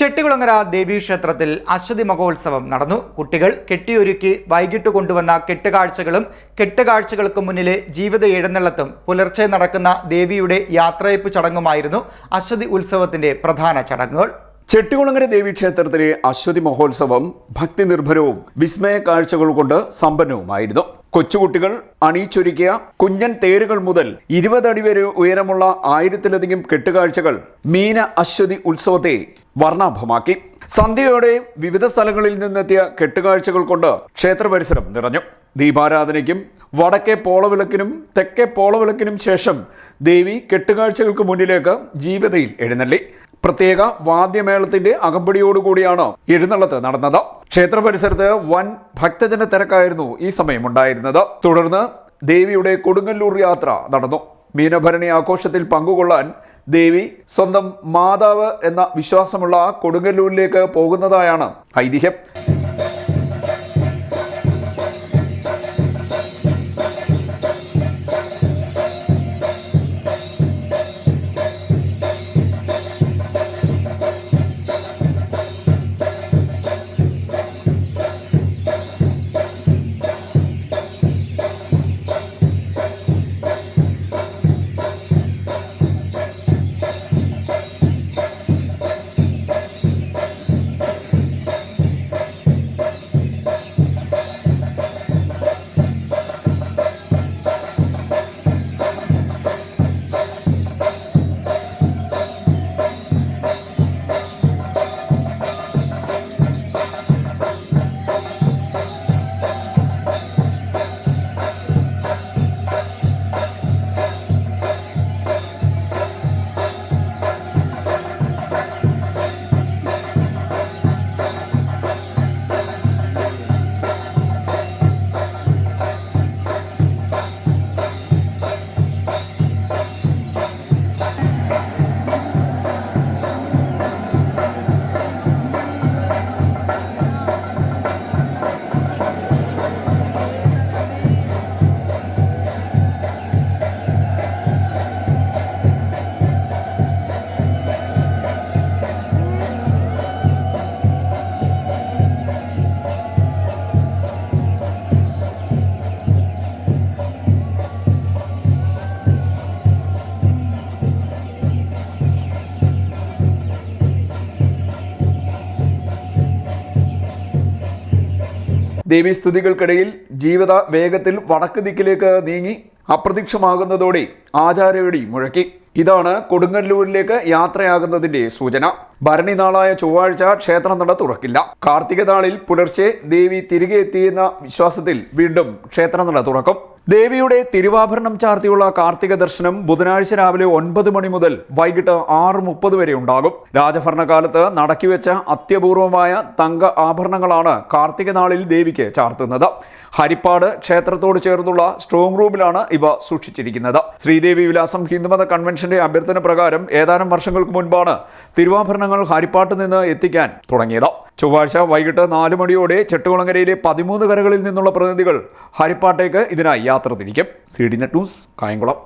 ചെട്ടികുളങ്ങര ദേവീക്ഷേത്രത്തിൽ അശ്വതി മഹോത്സവം നടന്നു. കുട്ടികൾ കെട്ടിയൊരുക്കി വൈകിട്ട് കൊണ്ടുവന്ന കെട്ടുകാഴ്ചകളും കെട്ടുകാഴ്ചകൾക്ക് മുന്നിലെ ജീവിത എഴുന്നള്ളത്തും പുലർച്ചെ നടക്കുന്ന ദേവിയുടെ യാത്രയപ്പ് ചടങ്ങുമായിരുന്നു അശ്വതി ഉത്സവത്തിന്റെ പ്രധാന ചടങ്ങുകൾ. ചെട്ടികുളങ്ങര ദേവീക്ഷേത്രത്തിലെ അശ്വതി മഹോത്സവം ഭക്തി നിർഭരവും വിസ്മയ കാഴ്ചകൾ കൊണ്ട് സമ്പന്നവുമായിരുന്നു. കൊച്ചുകുട്ടികൾ അണിയിച്ചൊരുക്കിയ കുഞ്ഞൻ തേരുകൾ മുതൽ 20 അടി വരെ ഉയരമുള്ള 1000-ലധികം കെട്ടുകാഴ്ചകൾ മീന അശ്വതി ഉത്സവത്തെ വർണ്ണാഭമാക്കി. സന്ധ്യയോടെ വിവിധ സ്ഥലങ്ങളിൽ നിന്നെത്തിയ കെട്ടുകാഴ്ചകൾ കൊണ്ട് ക്ഷേത്ര പരിസരം നിറഞ്ഞു. ദീപാരാധനയ്ക്കും വടക്കേ പോളവിളക്കിനും തെക്കേ പോളവിളക്കിനും ശേഷം ദേവി കെട്ടുകാഴ്ചകൾക്ക് മുന്നിലേക്ക് ജീവിതയിൽ എഴുന്നള്ളി. പ്രത്യേക വാദ്യമേളത്തിന്റെ അകമ്പടിയോടുകൂടിയാണ് എഴുന്നള്ളത്ത് നടന്നത്. ക്ഷേത്ര പരിസരത്ത് വൻ ഭക്തജന തിരക്കായിരുന്നു ഈ സമയമുണ്ടായിരുന്നത്. തുടർന്ന് ദേവിയുടെ കൊടുങ്ങല്ലൂർ യാത്ര നടന്നു. മീനഭരണി ആഘോഷത്തിൽ പങ്കുകൊള്ളാൻ ദേവി സ്വന്തം മാതാവ് എന്ന വിശ്വാസമുള്ള കൊടുങ്ങല്ലൂരിലേക്ക് പോകുന്നതായാണ് ഐതിഹ്യം. ദേവീസ്തുതികൾക്കിടയിൽ ജീവിത വേഗത്തിൽ വടക്ക് ദിക്കിലേക്ക് നീങ്ങി അപ്രത്യക്ഷമാകുന്നതോടെ ആചാരവെടി മുഴക്കി. ഇതാണ് കൊടുങ്ങല്ലൂരിലേക്ക് യാത്രയാകുന്നതിന്റെ സൂചന. ഭരണി നാളായ ചൊവ്വാഴ്ച ക്ഷേത്രനട തുറക്കില്ല. കാർത്തിക നാളിൽ പുലർച്ചെ ദേവി തിരികെ എത്തിയെന്ന വിശ്വാസത്തിൽ വീണ്ടും ക്ഷേത്രനട തുറക്കും. ദേവിയുടെ തിരുവാഭരണം ചാർത്തിയുള്ള കാർത്തിക ദർശനം ബുധനാഴ്ച രാവിലെ 9 മണി മുതൽ വൈകിട്ട് 6:30 വരെ ഉണ്ടാകും. രാജഭരണകാലത്ത് നടക്കിവെച്ച അത്യപൂർവമായ തങ്ക ആഭരണങ്ങളാണ് കാർത്തിക നാളിൽ ദേവിക്ക് ചാർത്തുന്നത്. ഹരിപ്പാട് ക്ഷേത്രത്തോട് ചേർന്നുള്ള സ്ട്രോങ് റൂമിലാണ് ഇവ സൂക്ഷിച്ചിരിക്കുന്നത്. ശ്രീദേവി വിലാസം ഹിന്ദുമത കൺവെൻഷന്റെ അഭ്യർത്ഥന പ്രകാരം ഏതാനും വർഷങ്ങൾക്ക് മുൻപാണ് തിരുവാഭരണങ്ങൾ ഹരിപ്പാട്ട് നിന്ന് എത്തിക്കാൻ തുടങ്ങിയത്. ചൊവ്വാഴ്ച വൈകിട്ട് 4 മണിയോടെ ചെട്ടികുളങ്ങരയിലെ 13 കരകളിൽ നിന്നുള്ള പ്രതിനിധികൾ ഹരിപ്പാട്ടേക്ക് ഇതിനായി യാത്ര തിരിക്കും. CDNet news, Kayamkulam.